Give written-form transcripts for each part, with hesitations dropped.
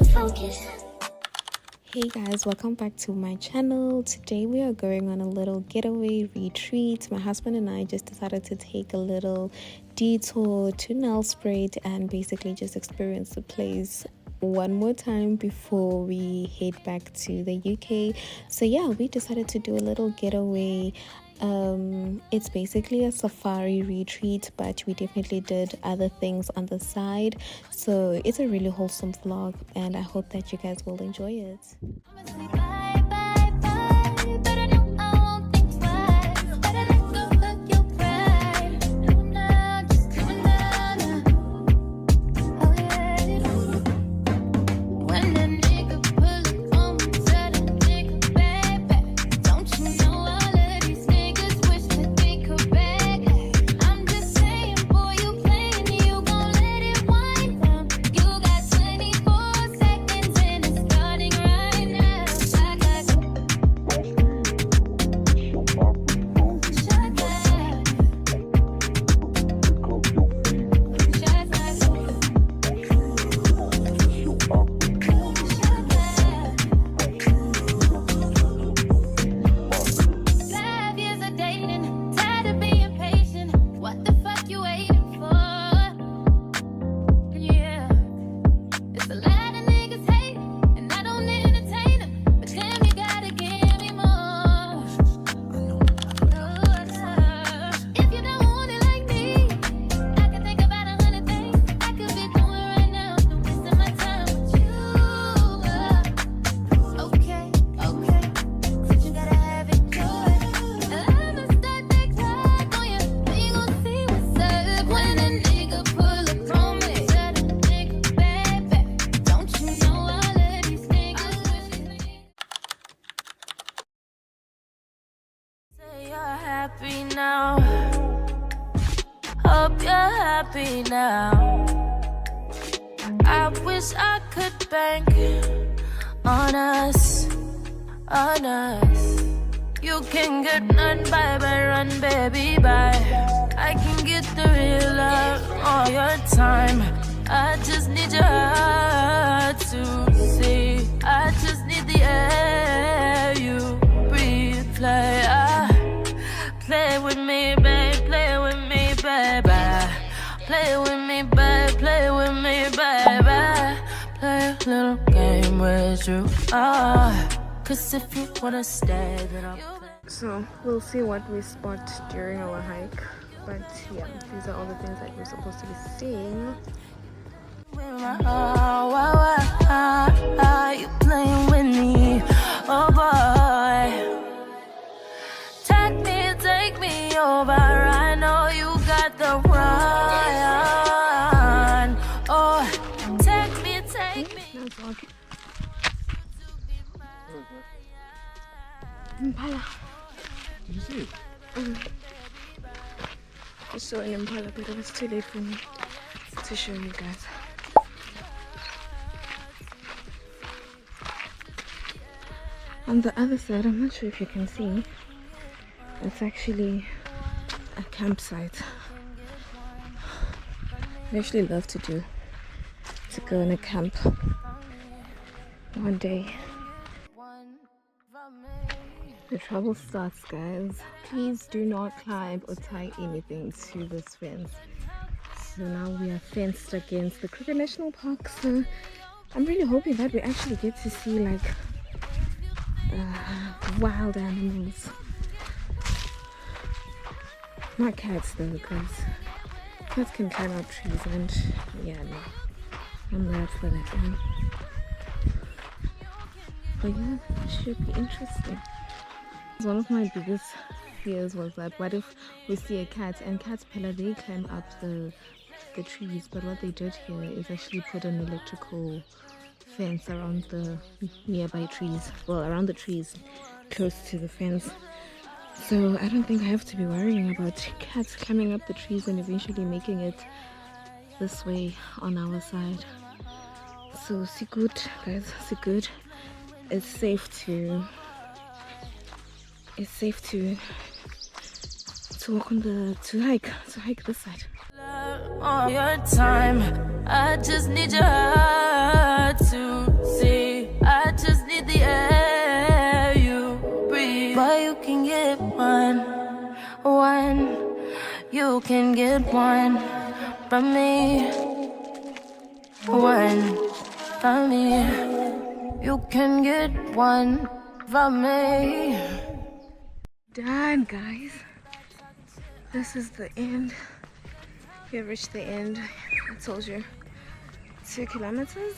focus. Hey guys, welcome back to my channel. Today we are going on a little getaway retreat. My husband and I just decided to take a little detour to Nelspruit and basically just experience the place one more time before we head back to the UK. So yeah, we decided to do a little getaway. It's basically a safari retreat, but we definitely did other things on the side, so it's a really wholesome vlog and I hope that you guys will enjoy it. Hope you're happy now. I wish I could bank on us, on us. You can get none by run, baby, bye. I can get the real love all your time. I just need your heart to see. I just need the air you breathe. Play with me, babe, play with me, baby. Play with me, babe, play with me, baby. Play a little game with you. Cause if you wanna stay, then I'll play. So we'll see what we spot during our hike, but yeah, these are all the things that we're supposed to be seeing. You playing with me, oh boy. Take me over. I know you got the run. Oh, take me. Impala. Did you see it? I saw an impala, but it was too late for me to show you guys. On the other side, I'm not sure if you can see, it's actually a campsite. I actually love to go in a camp one day. The trouble starts, guys. Please do not climb or tie anything to this fence. So now we are fenced against the Kruger National Park, so I'm really hoping that we actually get to see like wild animals. Not cats though, because cats can climb up trees and yeah, no, I'm not for that one. But yeah, it should be interesting. One of my biggest fears was that what if we see a cat, and cats, they climb up the trees, but what they did here is actually put an electrical fence around the nearby trees, well, around the trees close to the fence. So I don't think I have to be worrying about cats climbing up the trees and eventually making it this way on our side. So see good, guys, see good. It's safe to walk on to hike this side. All your time, I just need your heart to You can get one from me. One from me. You can get one from me. Done, guys. This is the end. We have reached the end. I told you 2 kilometers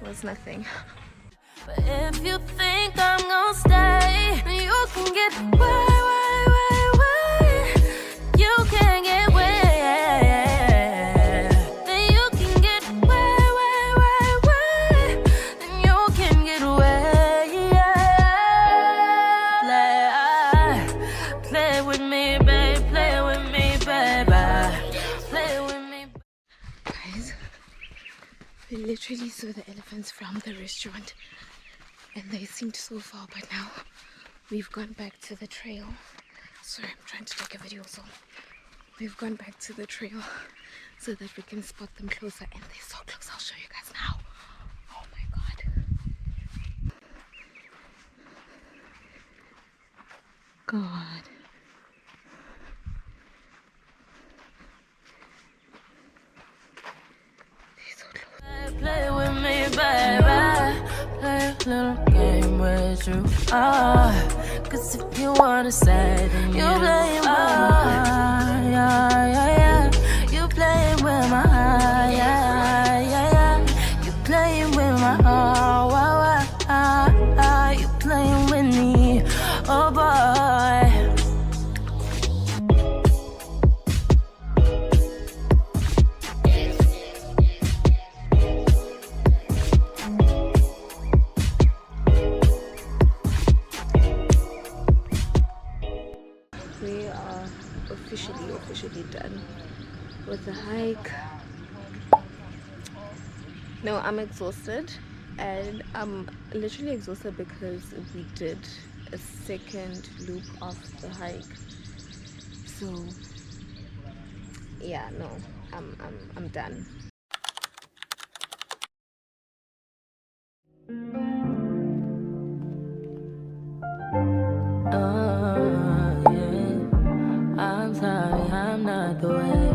was nothing. But if you think I'm gonna stay, you can get way. You can get way. Then you can get way. Then you can get way. Play with me, babe. Play with me, baby. Play with me. Guys, we literally saw the elephants from the restaurant and they seemed so far, but now we've gone back to the trail. Sorry, I'm trying to take a video, so we've gone back to the trail so that we can spot them closer, and they're so close. I'll show you guys now. Oh my god. God. They're so close. Play with me, baby. Play a little game with you. Cause if you wanna say, then you play with my You playing with my You playing with my You playing with me, oh boy. We are officially done with the hike. No, I'm exhausted, and I'm literally exhausted because we did a second loop of the hike. So yeah, no, I'm done. I'm sorry, I'm not the way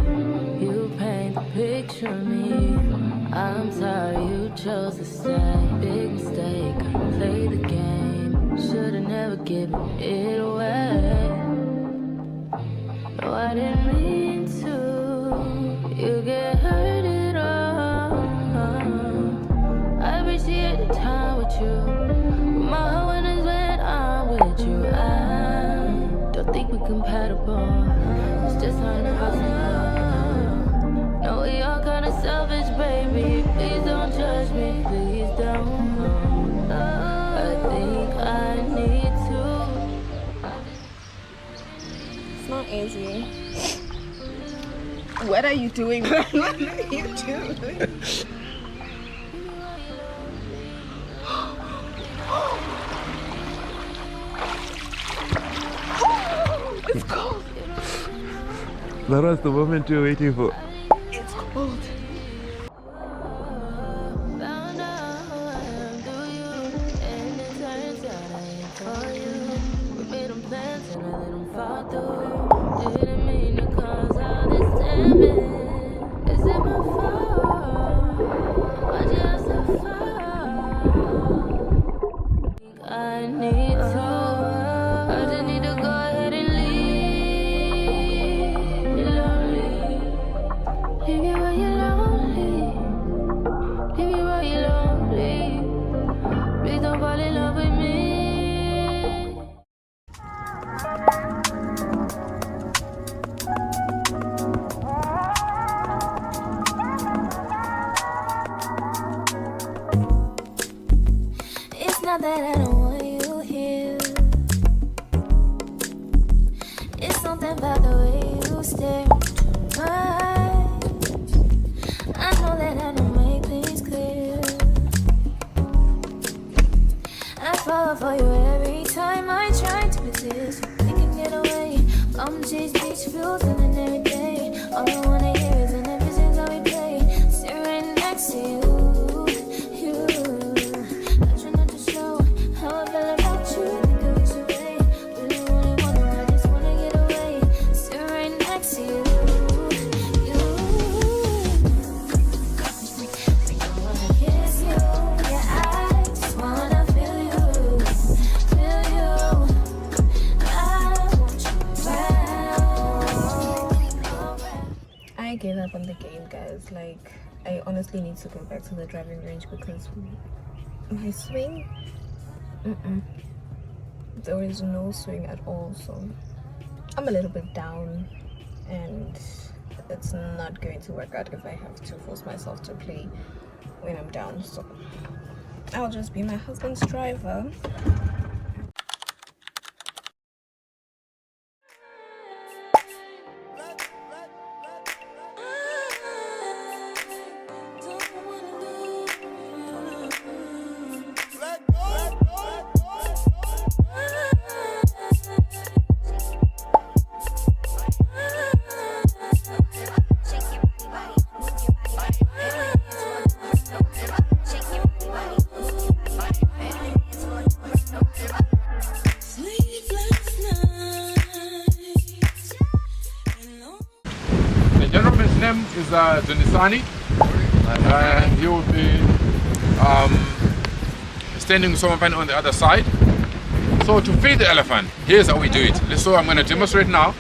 you paint the picture of me. I'm sorry you chose to stay. Big mistake, I played the game. Should've never given it away. No, I didn't mean to. You get hurt at all. I appreciate the time with you. My heart is when I'm with you. I don't think we're compatible. It's just not impossible. No, we all kinda selfish, baby. Please don't judge me. Please don't. I think I need to. It's not easy. What are you doing? What are you doing? It's cold. That was the moment you were waiting for. It's cold. Found out who I am through you, and it turns out I ain't for you. We made them plans and I let them fall through. Didn't mean to cause all this damage. Is it my fault? Why'd you have to fall? I need to. I just need to go ahead and leave. You're lonely. Leave you where you're lonely. Leave you where you're lonely. Please don't fall in love with me. It's not that I don't want you here. It's something about the way you stare into my eyes. I know that I don't make things clear. I fall for you every time I try to resist. We can get away. Come chase beach views and then every day. All I wanna hear is an visions that we play. Sit right next to you. I try not to show how mind, guys. Like, I honestly need to go back to the driving range because my swing, there is no swing at all. So I'm a little bit down, and it's not going to work out if I have to force myself to play when I'm down. So I'll just be my husband's driver. Is Denisani, and he will be standing with someone on the other side. So to feed the elephant, here's how we do it. So I'm going to demonstrate now.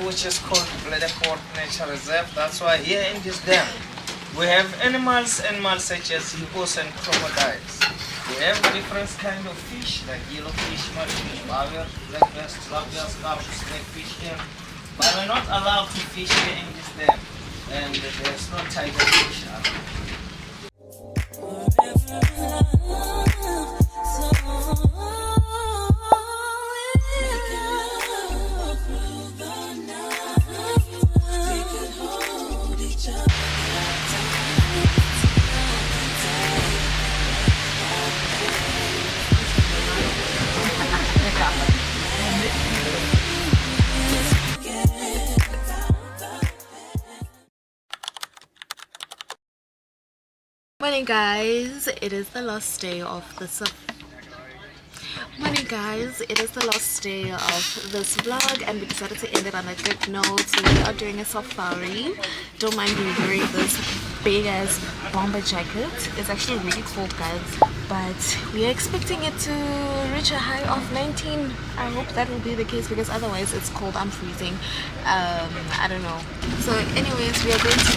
Which is called Blyde Nature Reserve. That's why here in this dam we have animals such as hippos and crocodiles. We have different kind of fish like yellowfish, mudfish, bowyer, black bass, tilapia, carp, snakefish here. But we're not allowed to fish here in this dam, and there's no tiger fish. Morning guys, it is the last day of this vlog, and we decided to end it on a good note. So we are doing a safari. Don't mind me wearing this big ass bomber jacket. It's actually really cold, guys, but we are expecting it to reach a high of 19. I hope that will be the case, because otherwise it's cold. I'm freezing. I don't know. So anyways, we are going to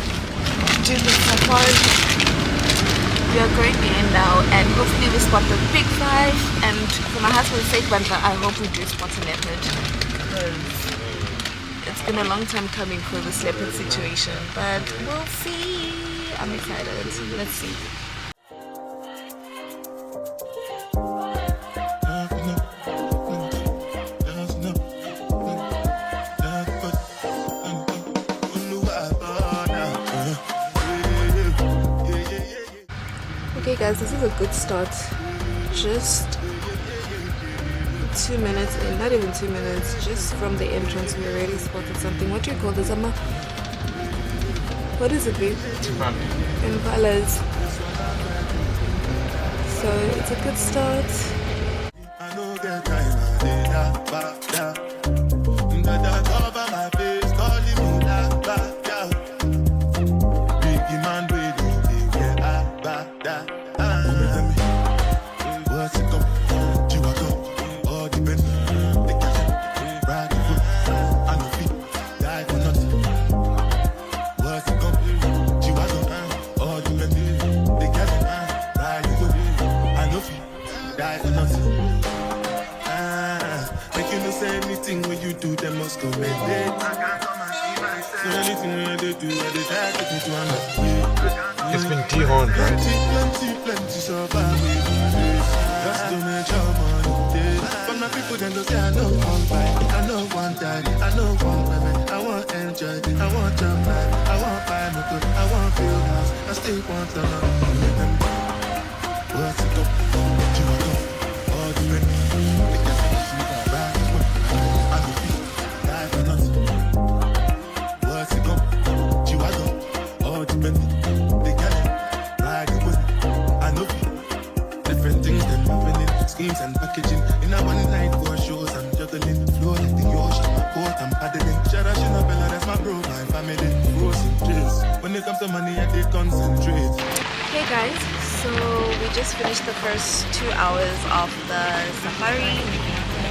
do the safari. We are going in now, and hopefully we spot the big five. And for my husband's sake, I hope we do spot a leopard, because it's been a long time coming for this leopard situation. But we'll see. I'm excited. Let's see. Okay guys, this is a good start. Just 2 minutes in, not even 2 minutes, just from the entrance we already spotted something. What do you call this, Amma? What is it, babe? Impalas. So it's a good start. Anything when you do, them must commend it. I can't come and see myself. So anything we they do, I they try to take me to another way. It's been dehorned, right? Plenty, so far we just to make your money. But my people then go say I know one fight, I know one die, I know one payment. I want enjoy, I want jump life, I want buy motor, I want feel house, I still want to know. What's it up? What you want? All the men, they can't see that right. I know people die for nothing. What's it up? What you want? All the men, they can't ride the whip. I know people, different things them happening, schemes and packaging. In a one night for shows, I'm juggling, flow like the ocean, court I'm paddling. Sharashina Bella, that's my bro, my family, rose and trace. When it comes to money, I they concentrate. Hey guys, so we just finished the first 2 hours of the safari.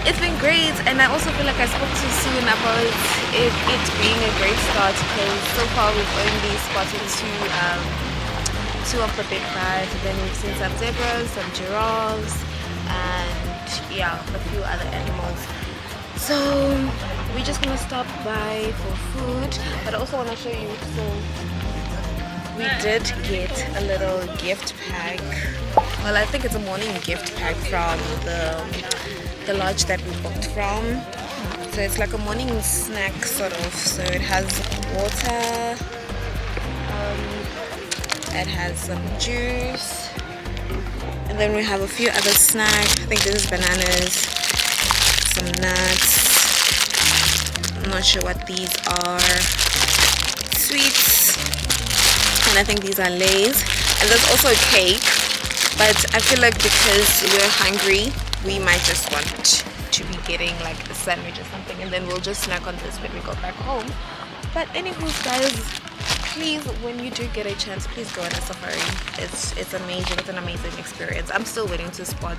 It's been great, and I also feel like I spoke too soon about it being a great start, because so far we've only spotted two of the big five. Then we've seen some zebras, some giraffes, and yeah, a few other animals. So we're just gonna stop by for food, but I also want to show you. So we did get a little gift pack. Well, I think it's a morning gift pack from the lodge that we booked from. So it's like a morning snack sort of. So it has water, it has some juice, and then we have a few other snacks. I think this is bananas, some nuts. I'm not sure what these are. Sweets. And I think these are Lays, and there's also a cake, but I feel like because we're hungry we might just want to be getting like a sandwich or something, and then we'll just snack on this when we go back home. But anywho guys, please, when you do get a chance, please go on a safari. It's amazing. It's an amazing experience. I'm still waiting to spot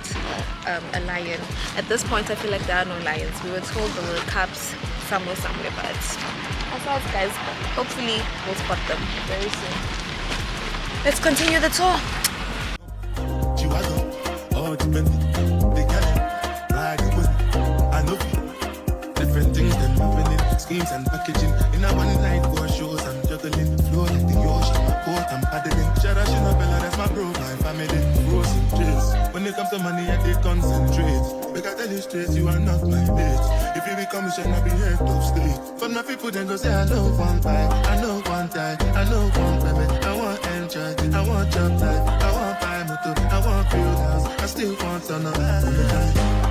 a lion. At this point I feel like there are no lions. We were told there were cubs somewhere, but besides guys, hopefully we'll spot them very soon. Let's continue the tour. Different things them happening, schemes and packaging. In a one night for shows, I'm juggling, flow like the ocean, court I'm paddling. Sharashina Bella, that's my bro, my family, rose and trace. When it comes to money, I they concentrate. Make I tell you straight, you are not my date. If you become a shall I be head of state. For my people then go say I know one fight, I know one die, I know one payment. I want enjoy, I want jump life, I want buy motor, I want build house, I still want to know.